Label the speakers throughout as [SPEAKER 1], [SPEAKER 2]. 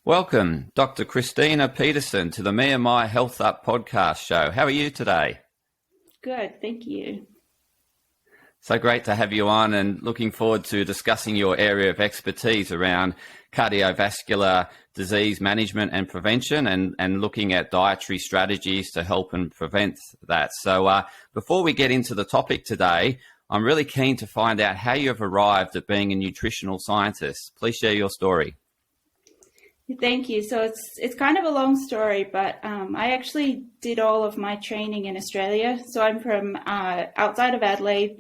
[SPEAKER 1] Welcome, Dr. Kristina Petersen, to the Me&my Health Up podcast show. How are you today?
[SPEAKER 2] Good, thank you.
[SPEAKER 1] So great to have you on, and looking forward to discussing your area of expertise around cardiovascular disease management and prevention, and looking at dietary strategies to help and prevent that. So before we get into the topic today, I'm really keen to find out how you have arrived at being a nutritional scientist. Please share your story.
[SPEAKER 2] Thank you. So it's kind of a long story, but I actually did all of my training in Australia. So I'm from outside of Adelaide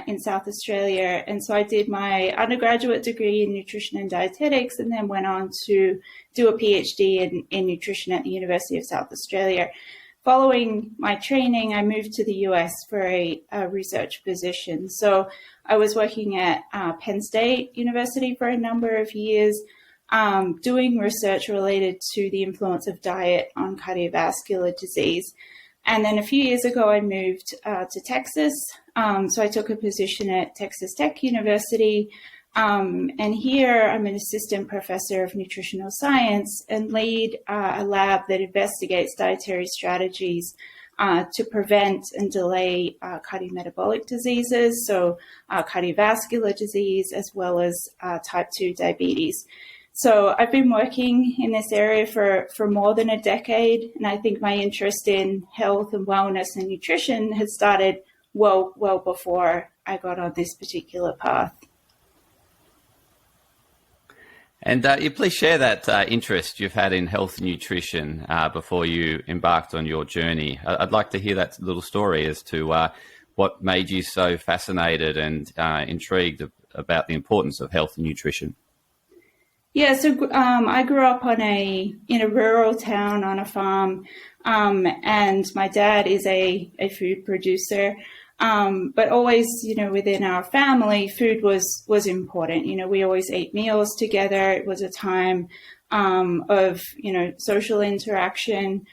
[SPEAKER 2] in South Australia. And so I did my undergraduate degree in nutrition and dietetics, and then went on to do a Ph.D. in nutrition at the University of South Australia. Following my training, I moved to the US for a research position. So I was working at Penn State University for a number of years, doing research related to the influence of diet on cardiovascular disease. And then a few years ago, I moved to Texas. So I took a position at Texas Tech University. And here I'm an assistant professor of nutritional science and lead a lab that investigates dietary strategies to prevent and delay cardiometabolic diseases, so cardiovascular disease, as well as type 2 diabetes. So I've been working in this area for more than a decade, and I think my interest in health and wellness and nutrition has started well before I got on this particular path.
[SPEAKER 1] And you please share that interest you've had in health and nutrition before you embarked on your journey. I'd like to hear that little story as to what made you so fascinated and intrigued about the importance of health and nutrition.
[SPEAKER 2] Yeah, so I grew up in a rural town on a farm, and my dad is a food producer. But always, within our family, food was important. We always ate meals together. It was a time of, social interaction.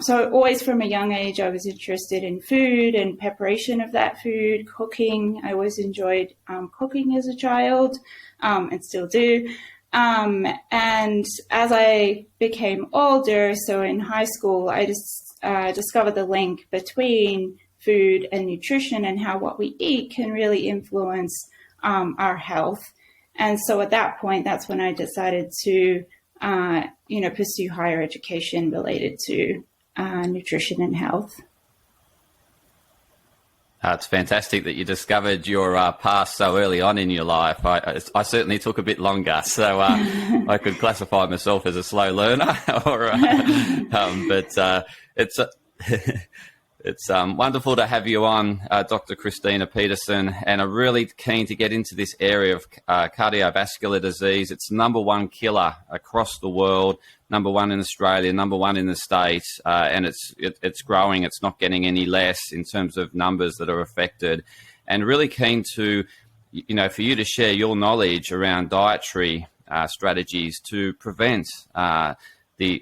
[SPEAKER 2] So always from a young age, I was interested in food and preparation of that food, cooking. I always enjoyed cooking as a child, and still do. And as I became older, so in high school, I just discovered the link between food and nutrition and how what we eat can really influence our health. And so at that point, that's when I decided to, pursue higher education related to nutrition and health.
[SPEAKER 1] It's fantastic that you discovered your past so early on in your life. I certainly took a bit longer, so I could classify myself as a slow learner. But it's wonderful to have you on, Dr. Kristina Petersen, and I'm really keen to get into this area of cardiovascular disease. It's number one killer across the world, number one in Australia, number one in the States, and it's growing. It's not getting any less in terms of numbers that are affected. And really keen to, for you to share your knowledge around dietary strategies to prevent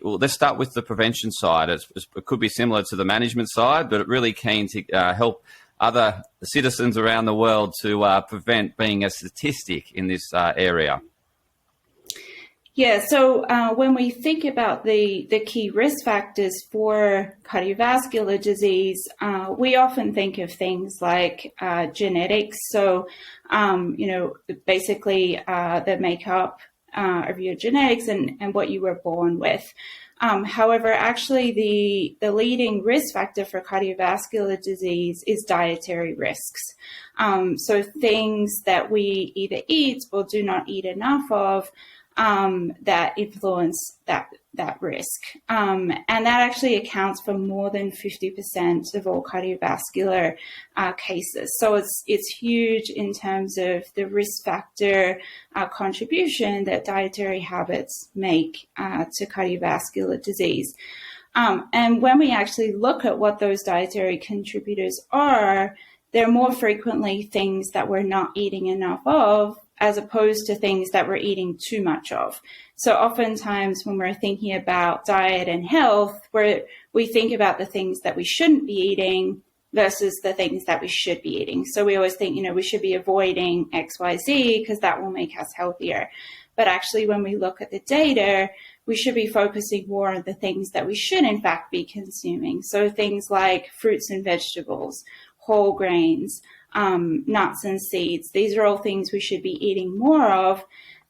[SPEAKER 1] let's start with the prevention side. It could be similar to the management side, but really keen to help other citizens around the world to prevent being a statistic in this area.
[SPEAKER 2] Yeah, so when we think about the key risk factors for cardiovascular disease, we often think of things like genetics. So, basically the makeup of your genetics and what you were born with. However, actually the leading risk factor for cardiovascular disease is dietary risks. So things that we either eat or do not eat enough of that influence that risk. And that actually accounts for more than 50% of all cardiovascular cases. So it's huge in terms of the risk factor contribution that dietary habits make to cardiovascular disease. And when we actually look at what those dietary contributors are, they're more frequently things that we're not eating enough of, as opposed to things that we're eating too much of. So oftentimes when we're thinking about diet and health, we think about the things that we shouldn't be eating versus the things that we should be eating. So we always think, we should be avoiding XYZ because that will make us healthier. But actually, when we look at the data, we should be focusing more on the things that we should in fact be consuming. So things like fruits and vegetables, whole grains, nuts and seeds. These are all things we should be eating more of.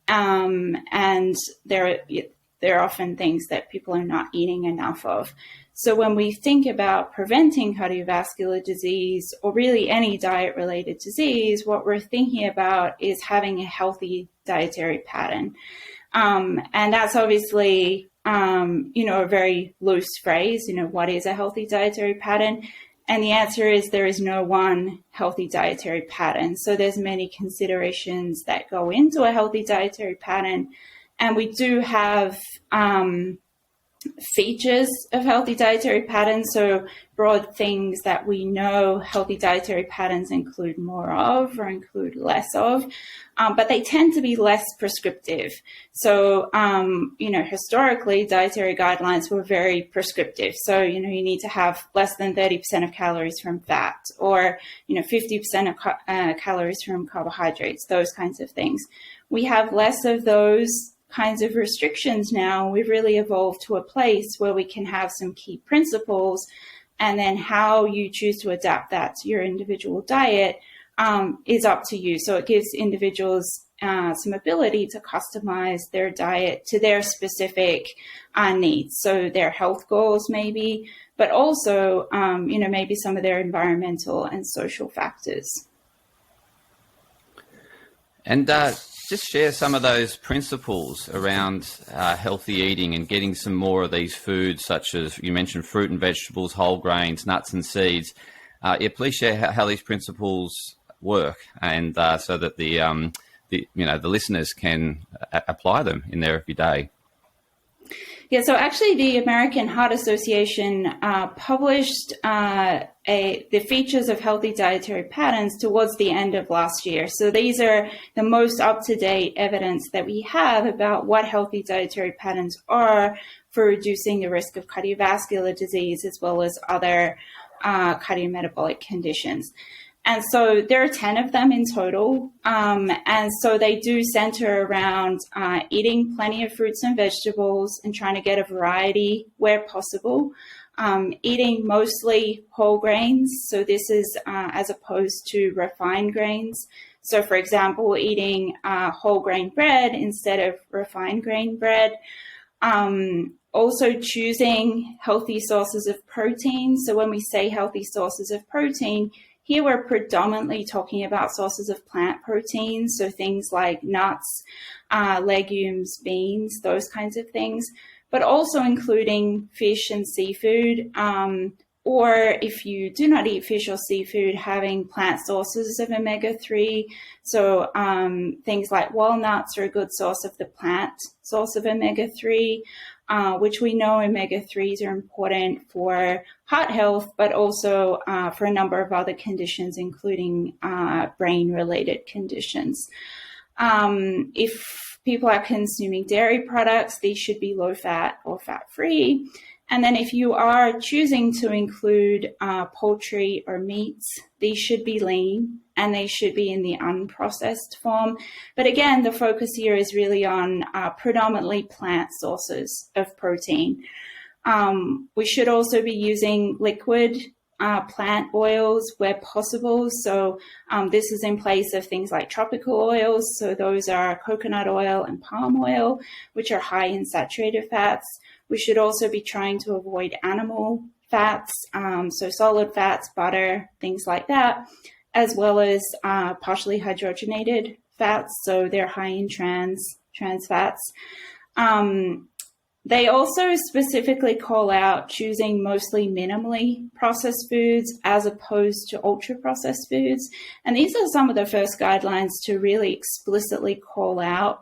[SPEAKER 2] And they're often things that people are not eating enough of. So when we think about preventing cardiovascular disease, or really any diet-related disease, what we're thinking about is having a healthy dietary pattern. And that's obviously, a very loose phrase. What is a healthy dietary pattern? And the answer is there is no one healthy dietary pattern. So there's many considerations that go into a healthy dietary pattern. And we do have features of healthy dietary patterns, so broad things that we know healthy dietary patterns include more of or include less of, but they tend to be less prescriptive. So, historically, dietary guidelines were very prescriptive. So, you need to have less than 30% of calories from fat, or, 50% of calories from carbohydrates, those kinds of things. We have less of those kinds of restrictions now. We've really evolved to a place where we can have some key principles, and then how you choose to adapt that to your individual diet is up to you. So it gives individuals some ability to customize their diet to their specific needs. So their health goals maybe, but also, maybe some of their environmental and social factors.
[SPEAKER 1] And just share some of those principles around healthy eating and getting some more of these foods, such as you mentioned fruit and vegetables, whole grains, nuts and seeds. Please share how these principles work, and so that the listeners can apply them in their everyday.
[SPEAKER 2] Yeah, so actually the American Heart Association published the features of healthy dietary patterns towards the end of last year. So these are the most up-to-date evidence that we have about what healthy dietary patterns are for reducing the risk of cardiovascular disease, as well as other cardiometabolic conditions. And so there are 10 of them in total. And so they do center around eating plenty of fruits and vegetables and trying to get a variety where possible. Eating mostly whole grains. So this is as opposed to refined grains. So for example, eating whole grain bread instead of refined grain bread. Also choosing healthy sources of protein. So when we say healthy sources of protein, here we're predominantly talking about sources of plant protein, so things like nuts, legumes, beans, those kinds of things, but also including fish and seafood, or if you do not eat fish or seafood, having plant sources of omega-3. So things like walnuts are a good source of the plant source of omega-3, which we know omega-3s are important for heart health, but also for a number of other conditions, including brain-related conditions. If people are consuming dairy products, these should be low-fat or fat-free. And then if you are choosing to include poultry or meats, these should be lean and they should be in the unprocessed form. But again, the focus here is really on predominantly plant sources of protein. We should also be using liquid plant oils where possible. So this is in place of things like tropical oils. So those are coconut oil and palm oil, which are high in saturated fats. We should also be trying to avoid animal fats, so solid fats, butter, things like that, as well as partially hydrogenated fats, so they're high in trans fats. They also specifically call out choosing mostly minimally processed foods as opposed to ultra-processed foods. And these are some of the first guidelines to really explicitly call out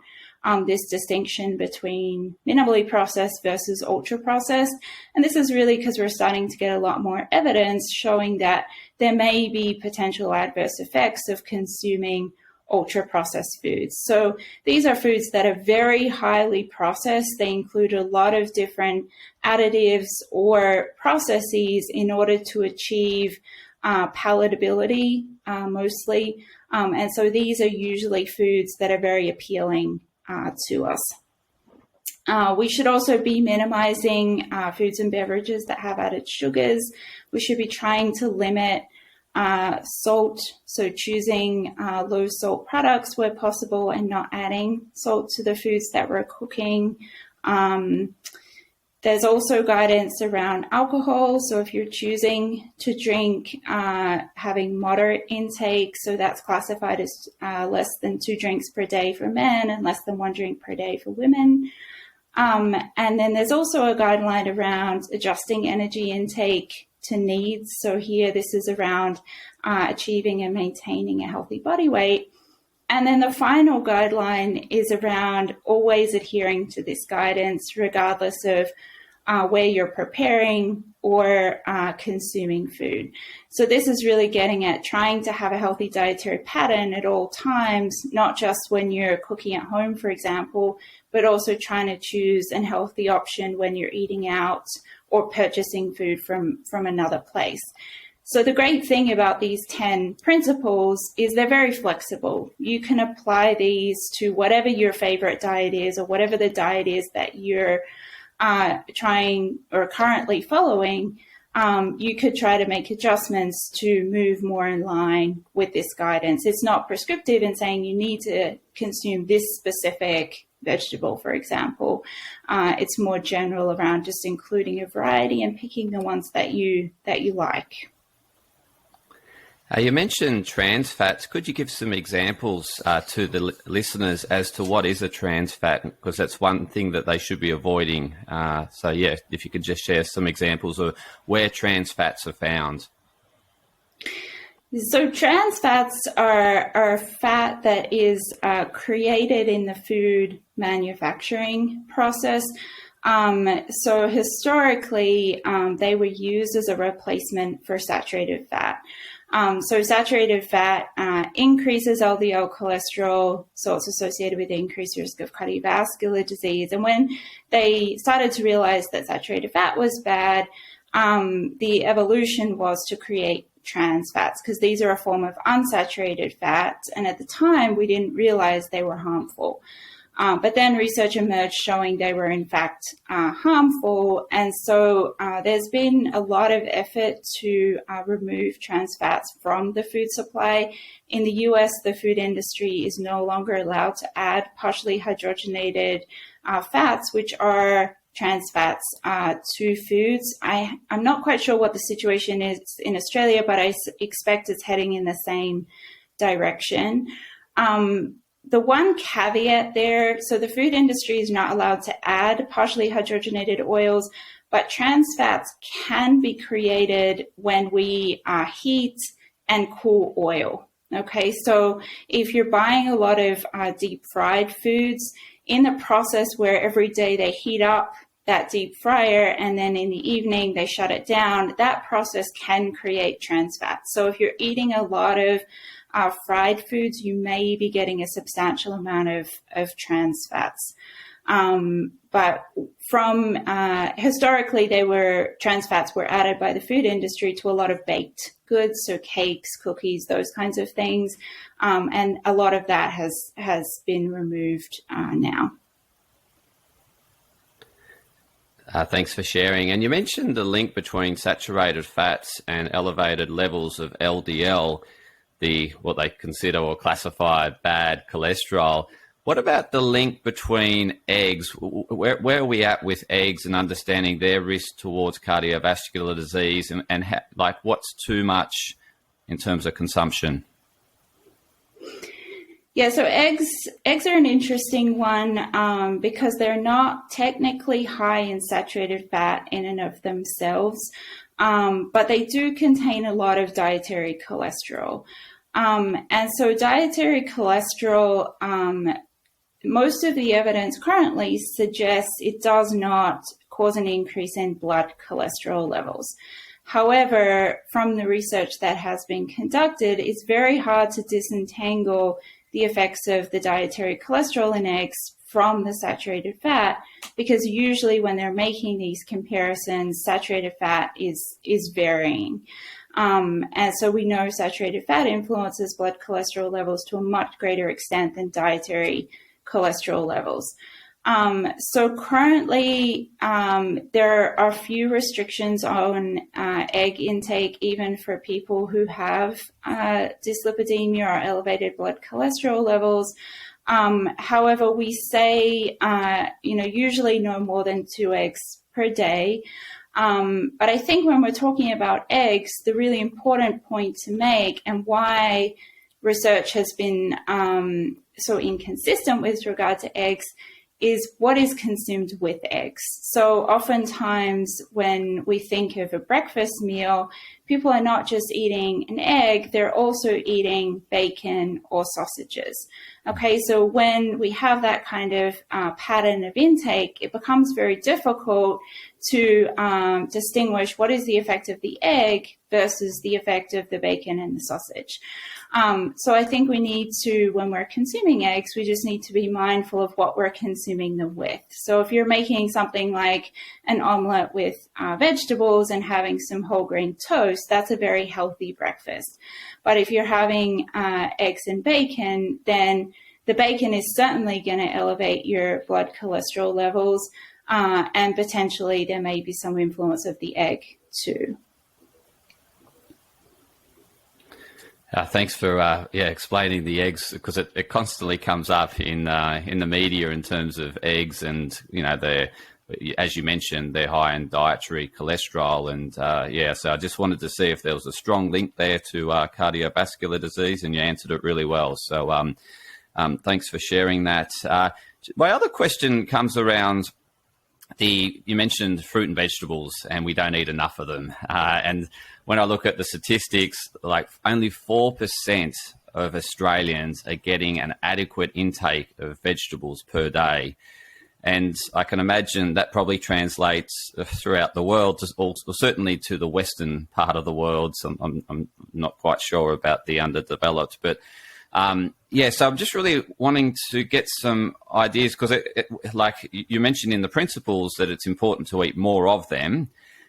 [SPEAKER 2] this distinction between minimally processed versus ultra-processed. And this is really because we're starting to get a lot more evidence showing that there may be potential adverse effects of consuming ultra-processed foods. So these are foods that are very highly processed. They include a lot of different additives or processes in order to achieve palatability mostly. And so these are usually foods that are very appealing to us. We should also be minimizing foods and beverages that have added sugars. We should be trying to limit salt, so choosing low salt products where possible and not adding salt to the foods that we're cooking. There's also guidance around alcohol. So if you're choosing to drink, having moderate intake, so that's classified as less than 2 drinks per day for men and less than 1 drink per day for women. And then there's also a guideline around adjusting energy intake to needs. So here, this is around achieving and maintaining a healthy body weight. And then the final guideline is around always adhering to this guidance, regardless of where you're preparing or consuming food. So this is really getting at trying to have a healthy dietary pattern at all times, not just when you're cooking at home, for example, but also trying to choose a healthy option when you're eating out or purchasing food from another place. So the great thing about these 10 principles is they're very flexible. You can apply these to whatever your favorite diet is or whatever the diet is that you're trying or currently following. You could try to make adjustments to move more in line with this guidance. It's not prescriptive in saying you need to consume this specific vegetable, for example. It's more general around just including a variety and picking the ones that you like.
[SPEAKER 1] You mentioned trans fats. Could you give some examples to the listeners as to what is a trans fat? Because that's one thing that they should be avoiding. So, yeah, if you could just share some examples of where trans fats are found.
[SPEAKER 2] So trans fats are fat that is created in the food manufacturing process. So historically, they were used as a replacement for saturated fat. So saturated fat increases LDL cholesterol, so it's associated with increased risk of cardiovascular disease. And when they started to realize that saturated fat was bad, the evolution was to create trans fats, because these are a form of unsaturated fats. And at the time, we didn't realize they were harmful. But then research emerged showing they were in fact harmful. And so there's been a lot of effort to remove trans fats from the food supply. In the US, the food industry is no longer allowed to add partially hydrogenated fats, which are trans fats, to foods. I'm not quite sure what the situation is in Australia, but I expect it's heading in the same direction. The one caveat there, so the food industry is not allowed to add partially hydrogenated oils, but trans fats can be created when we heat and cool oil. Okay, so if you're buying a lot of deep fried foods, in the process where every day they heat up that deep fryer and then in the evening they shut it down, that process can create trans fats. So if you're eating a lot of fried foods, you may be getting a substantial amount of trans fats. But from historically, trans fats were added by the food industry to a lot of baked goods, so cakes, cookies, those kinds of things, and a lot of that has been removed now.
[SPEAKER 1] Thanks for sharing. And you mentioned the link between saturated fats and elevated levels of LDL, what they consider or classify bad cholesterol. What about the link between eggs? Where are we at with eggs and understanding their risk towards cardiovascular disease, and what's too much in terms of consumption?
[SPEAKER 2] Yeah, so eggs are an interesting one because they're not technically high in saturated fat in and of themselves, but they do contain a lot of dietary cholesterol. And so dietary cholesterol, most of the evidence currently suggests it does not cause an increase in blood cholesterol levels. However, from the research that has been conducted, it's very hard to disentangle the effects of the dietary cholesterol in eggs from the saturated fat, because usually when they're making these comparisons, saturated fat is varying. And so we know saturated fat influences blood cholesterol levels to a much greater extent than dietary cholesterol levels. So currently, there are few restrictions on egg intake, even for people who have dyslipidemia or elevated blood cholesterol levels. However, we say, usually no more than 2 eggs per day. But I think when we're talking about eggs, the really important point to make, and why research has been so inconsistent with regard to eggs, is what is consumed with eggs. So oftentimes when we think of a breakfast meal, people are not just eating an egg, they're also eating bacon or sausages. Okay, so when we have that kind of pattern of intake, it becomes very difficult to distinguish what is the effect of the egg versus the effect of the bacon and the sausage. So I think we need to, when we're consuming eggs, we just need to be mindful of what we're consuming them with. So if you're making something like an omelet with vegetables and having some whole grain toast, that's a very healthy breakfast. But if you're having eggs and bacon, then the bacon is certainly going to elevate your blood cholesterol levels, and potentially there may be some influence of the egg too.
[SPEAKER 1] Thanks for explaining the eggs, because it constantly comes up in the media in terms of eggs, and they're, as you mentioned, they're high in dietary cholesterol, and so I just wanted to see if there was a strong link there to cardiovascular disease, and you answered it really well. So thanks for sharing that. My other question comes around you mentioned fruit and vegetables, and we don't eat enough of them. And when I look at the statistics, like only 4% of Australians are getting an adequate intake of vegetables per day. And I can imagine that probably translates throughout the world, certainly to the Western part of the world. So I'm not quite sure about the underdeveloped, but so I'm just really wanting to get some ideas, because like you mentioned in the principles that it's important to eat more of them.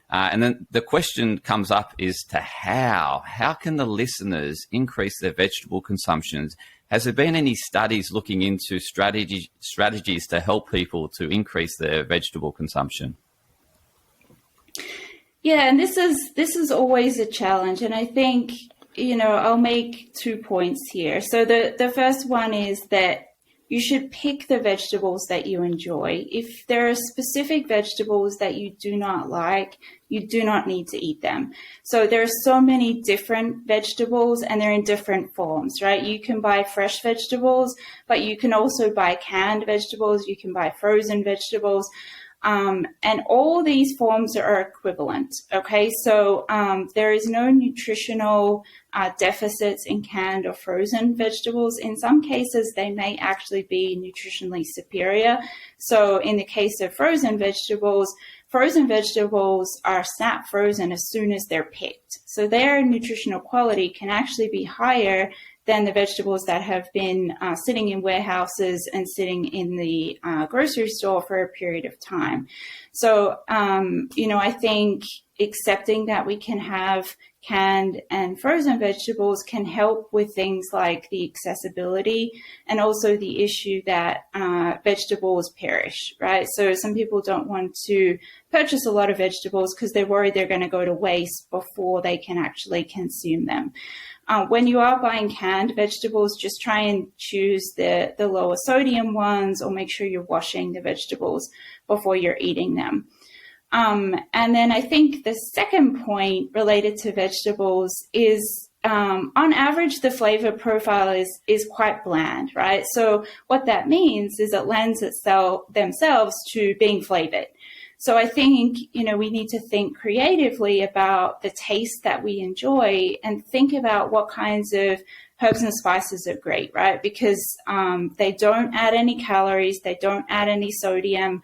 [SPEAKER 1] And then the question comes up is to how can the listeners increase their vegetable consumptions? Has there been any studies looking into strategies to help people to increase their vegetable consumption?
[SPEAKER 2] Yeah, and this is always a challenge. And I think, I'll make 2 points here. So the first one is that you should pick the vegetables that you enjoy. If there are specific vegetables that you do not like, you do not need to eat them. So there are so many different vegetables, and they're in different forms, right? You can buy fresh vegetables, but you can also buy canned vegetables. You can buy frozen vegetables. And all these forms are equivalent, okay? So there is no nutritional deficits in canned or frozen vegetables. In some cases, they may actually be nutritionally superior. So in the case of frozen vegetables are snap frozen as soon as they're picked. So their nutritional quality can actually be higher than the vegetables that have been sitting in warehouses and sitting in the grocery store for a period of time. So, I think accepting that we can have canned and frozen vegetables can help with things like the accessibility, and also the issue that vegetables perish, right? So some people don't want to purchase a lot of vegetables because they're worried they're going to go to waste before they can actually consume them. When you are buying canned vegetables, just try and choose the lower sodium ones, or make sure you're washing the vegetables before you're eating them. And then I think the second point related to vegetables is, on average, the flavor profile is quite bland, right? So what that means is it lends themselves to being flavored. So I think, we need to think creatively about the taste that we enjoy, and think about what kinds of herbs and spices are great, right? Because they don't add any calories, they don't add any sodium,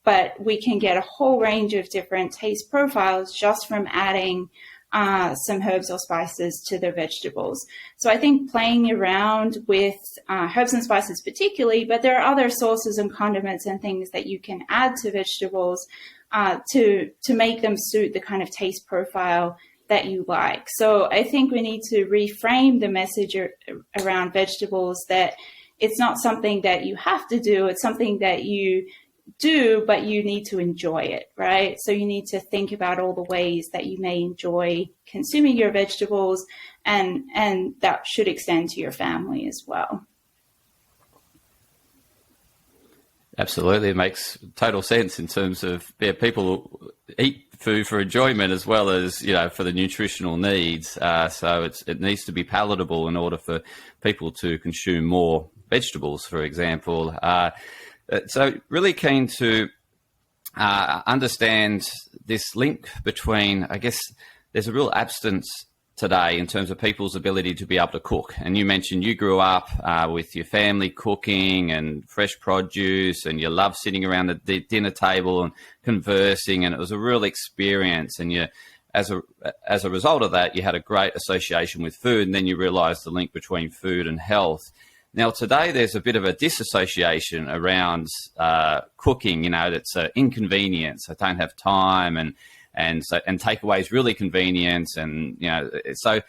[SPEAKER 2] but we can get a whole range of different taste profiles just from adding some herbs or spices to the vegetables. So I think playing around with herbs and spices particularly, but there are other sauces and condiments and things that you can add to vegetables to make them suit the kind of taste profile that you like. So I think we need to reframe the message around vegetables that it's not something that you have to do. It's something that you do, but you need to enjoy it, right? So you need to think about all the ways that you may enjoy consuming your vegetables, and that should extend to your family as well.
[SPEAKER 1] Absolutely. It makes total sense in terms of people eat food for enjoyment as well as, for the nutritional needs. So it needs to be palatable in order for people to consume more vegetables, for example. So really keen to understand this link between, I guess, there's a real absence today in terms of people's ability to be able to cook. And you mentioned you grew up with your family cooking and fresh produce, and you love sitting around the dinner table and conversing, and it was a real experience. And as a result of that, you had a great association with food, and then you realized the link between food and health. Now, today, there's a bit of a disassociation around cooking. That's an inconvenience. I don't have time, and takeaway is really convenient. And, so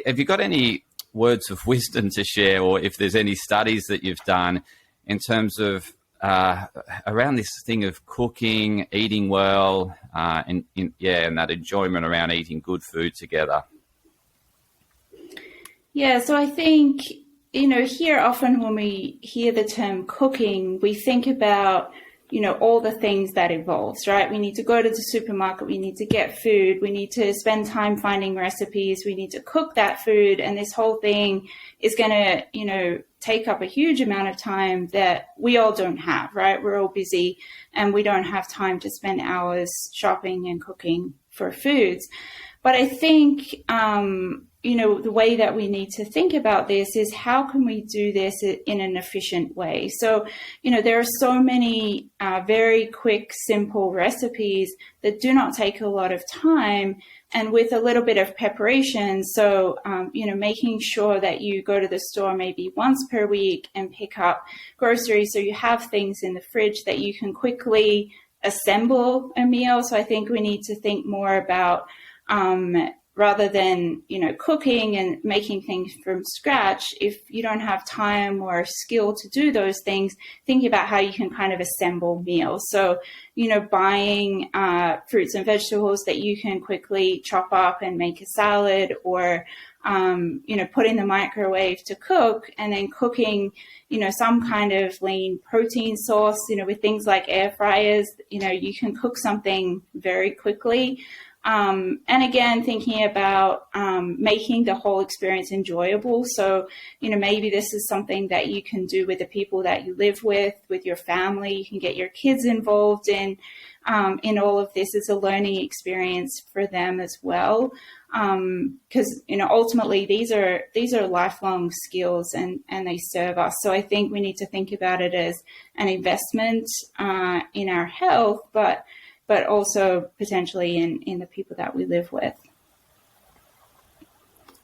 [SPEAKER 1] have you got any words of wisdom to share, or if there's any studies that you've done in terms of around this thing of cooking, eating well, and that enjoyment around eating good food together?
[SPEAKER 2] Yeah, so I think, here often when we hear the term cooking, we think about, all the things that involves, right? We need to go to the supermarket, we need to get food, we need to spend time finding recipes, we need to cook that food, and this whole thing is going to, take up a huge amount of time that we all don't have, right? We're all busy and we don't have time to spend hours shopping and cooking for foods. But I think, the way that we need to think about this is how can we do this in an efficient way? So, there are so many very quick, simple recipes that do not take a lot of time, and with a little bit of preparation. So, making sure that you go to the store maybe once per week and pick up groceries, so you have things in the fridge that you can quickly assemble a meal. So I think we need to think more about rather than, cooking and making things from scratch, if you don't have time or skill to do those things, thinking about how you can kind of assemble meals. So, buying fruits and vegetables that you can quickly chop up and make a salad, or, put in the microwave to cook, and then cooking, some kind of lean protein source, with things like air fryers, you can cook something very quickly. And again, thinking about making the whole experience enjoyable. So, maybe this is something that you can do with the people that you live with your family. You can get your kids involved in all of this as a learning experience for them as well. Because, ultimately these are lifelong skills, and they serve us. So I think we need to think about it as an investment in our health, but also potentially in the people that we live with.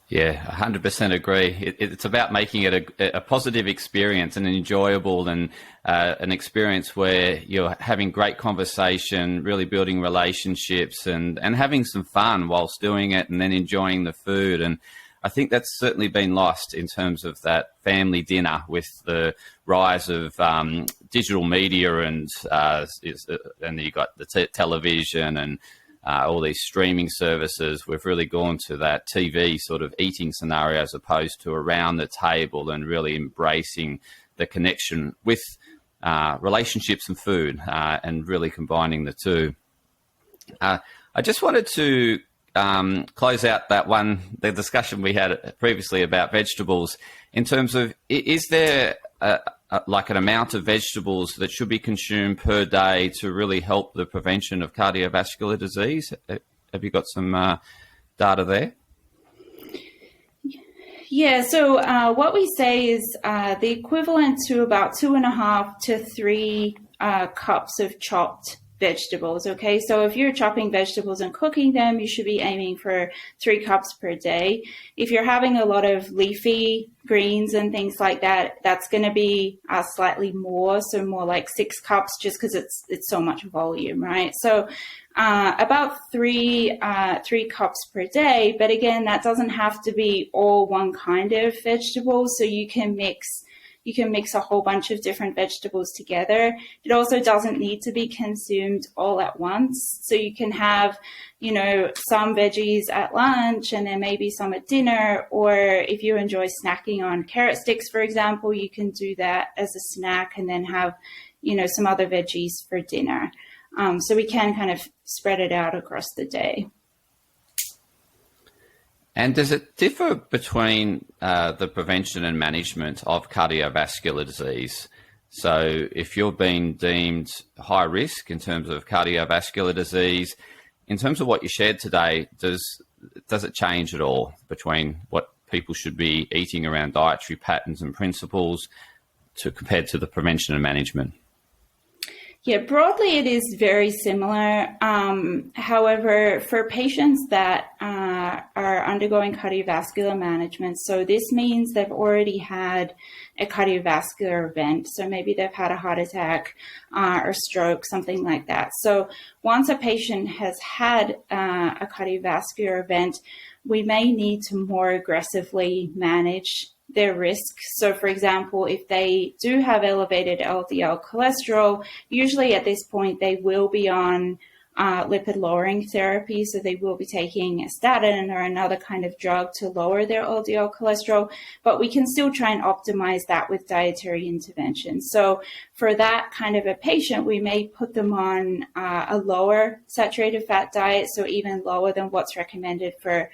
[SPEAKER 1] Yeah, 100% agree. It's about making it a positive experience and enjoyable, and an experience where you're having great conversation, really building relationships, and having some fun whilst doing it, and then enjoying the food. And I think that's certainly been lost in terms of that family dinner with the rise of digital media, and you got the television and all these streaming services. We've really gone to that TV sort of eating scenario as opposed to around the table, and really embracing the connection with relationships and food, and really combining the two. I just wanted to close out the discussion we had previously about vegetables, in terms of, is there like an amount of vegetables that should be consumed per day to really help the prevention of cardiovascular disease? Have you got some data there?
[SPEAKER 2] Yeah, so what we say is the equivalent to about 2.5 to 3 cups of chopped vegetables. Okay, so if you're chopping vegetables and cooking them, you should be aiming for 3 cups per day. If you're having a lot of leafy greens and things like that, that's going to be slightly more, so more like 6 cups, just because it's so much volume, right? So about 3 cups per day. But again, that doesn't have to be all one kind of vegetable. So you can mix, You can mix a whole bunch of different vegetables together. It also doesn't need to be consumed all at once. So you can have, some veggies at lunch and then maybe some at dinner, or if you enjoy snacking on carrot sticks, for example, you can do that as a snack and then have, some other veggies for dinner. So we can kind of spread it out across the day.
[SPEAKER 1] And does it differ between the prevention and management of cardiovascular disease? So if you're being deemed high risk in terms of cardiovascular disease, in terms of what you shared today, does it change at all between what people should be eating around dietary patterns and principles compared to the prevention and management?
[SPEAKER 2] Yeah, broadly it is very similar. However, for patients that are undergoing cardiovascular management, so this means they've already had a cardiovascular event. So maybe they've had a heart attack or stroke, something like that. So once a patient has had a cardiovascular event, we may need to more aggressively manage their risk. So for example, if they do have elevated LDL cholesterol, usually at this point they will be on lipid lowering therapy. So they will be taking a statin or another kind of drug to lower their LDL cholesterol, but we can still try and optimize that with dietary intervention. So for that kind of a patient, we may put them on a lower saturated fat diet, so even lower than what's recommended for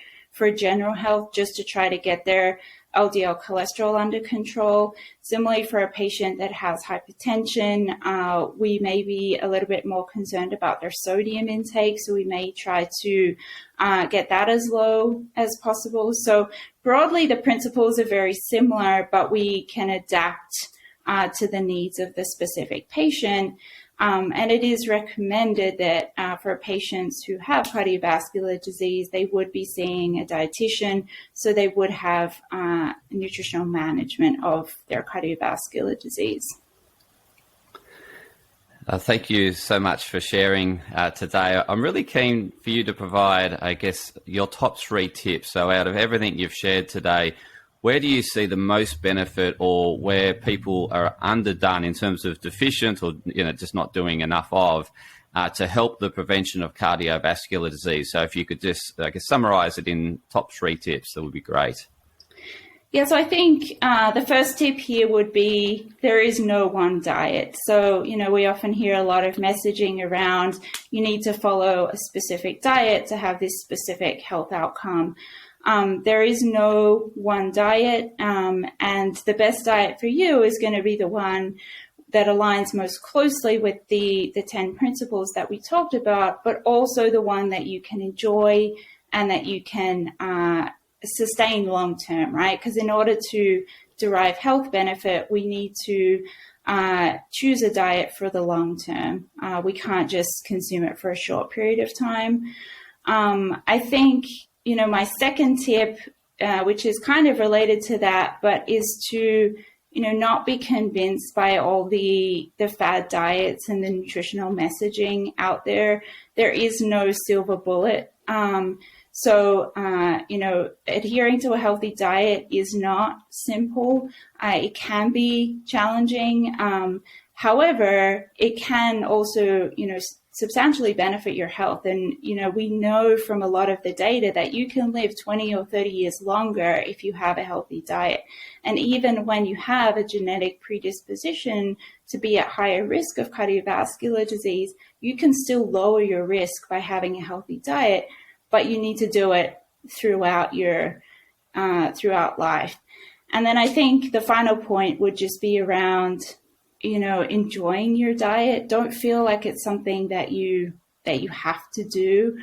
[SPEAKER 2] general health, just to try to get their LDL cholesterol under control. Similarly, for a patient that has hypertension, we may be a little bit more concerned about their sodium intake, so we may try to get that as low as possible. So broadly, the principles are very similar, but we can adapt to the needs of the specific patient. And it is recommended that for patients who have cardiovascular disease, they would be seeing a dietitian, so they would have nutritional management of their cardiovascular disease.
[SPEAKER 1] Thank you so much for sharing today. I'm really keen for you to provide, I guess, your top 3 tips. So out of everything you've shared today, where do you see the most benefit, or where people are underdone in terms of deficient or just not doing enough of to help the prevention of cardiovascular disease? So if you could just summarize it in top 3 tips, that would be great.
[SPEAKER 2] Yeah, so I think the first tip here would be there is no one diet. So, we often hear a lot of messaging around you need to follow a specific diet to have this specific health outcome. There is no one diet, and the best diet for you is going to be the one that aligns most closely with the 10 principles that we talked about, but also the one that you can enjoy and that you can sustain long term, right? Because in order to derive health benefit, we need to choose a diet for the long term. We can't just consume it for a short period of time. I think my second tip, which is kind of related to that, but is to, not be convinced by all the fad diets and the nutritional messaging out there. There is no silver bullet. So, adhering to a healthy diet is not simple. It can be challenging. However, it can also, substantially benefit your health. And, we know from a lot of the data that you can live 20 or 30 years longer if you have a healthy diet. And even when you have a genetic predisposition to be at higher risk of cardiovascular disease, you can still lower your risk by having a healthy diet, but you need to do it throughout life. And then I think the final point would just be around enjoying your diet. Don't feel like it's something that you have to do.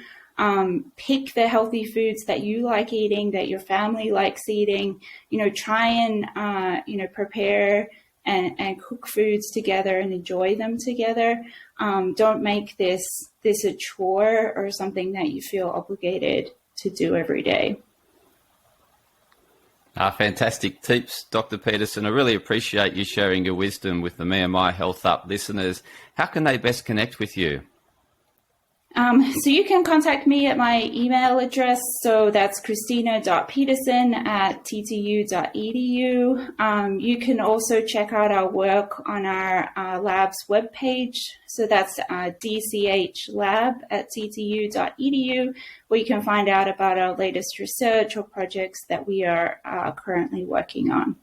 [SPEAKER 2] Pick the healthy foods that you like eating, that your family likes eating. Try and prepare and cook foods together and enjoy them together. Don't make this a chore or something that you feel obligated to do every day.
[SPEAKER 1] Fantastic tips, Dr. Petersen. I really appreciate you sharing your wisdom with the Me and My Health Up listeners. How can they best connect with you?
[SPEAKER 2] So you can contact me at my email address. So that's kristina.petersen@ttu.edu. You can also check out our work on our lab's webpage. So that's dchlab@ttu.edu, where you can find out about our latest research or projects that we are currently working on.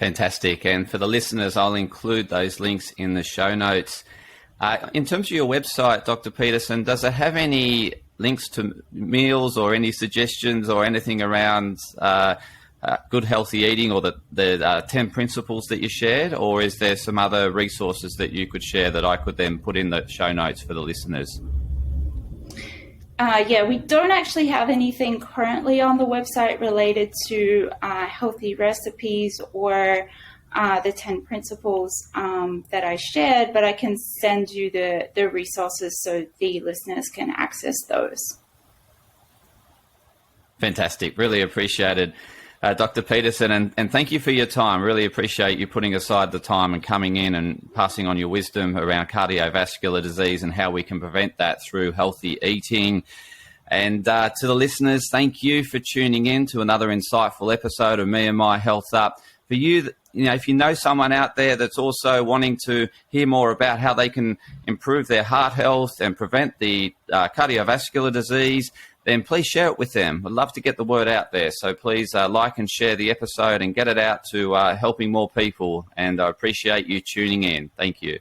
[SPEAKER 1] Fantastic. And for the listeners, I'll include those links in the show notes. In terms of your website, Dr. Petersen, does it have any links to meals or any suggestions or anything around good healthy eating or the 10 principles that you shared? Or is there some other resources that you could share that I could then put in the show notes for the listeners?
[SPEAKER 2] Yeah, we don't actually have anything currently on the website related to healthy recipes or the 10 principles that I shared, but I can send you the resources so the listeners can access those.
[SPEAKER 1] Fantastic. Really appreciated, Dr. Petersen, and thank you for your time. Really appreciate you putting aside the time and coming in and passing on your wisdom around cardiovascular disease and how we can prevent that through healthy eating. And to the listeners, thank you for tuning in to another insightful episode of Me and My Health Up. For you, if you know someone out there that's also wanting to hear more about how they can improve their heart health and prevent the cardiovascular disease, then please share it with them. I'd love to get the word out there. So please like and share the episode and get it out to helping more people. And I appreciate you tuning in. Thank you.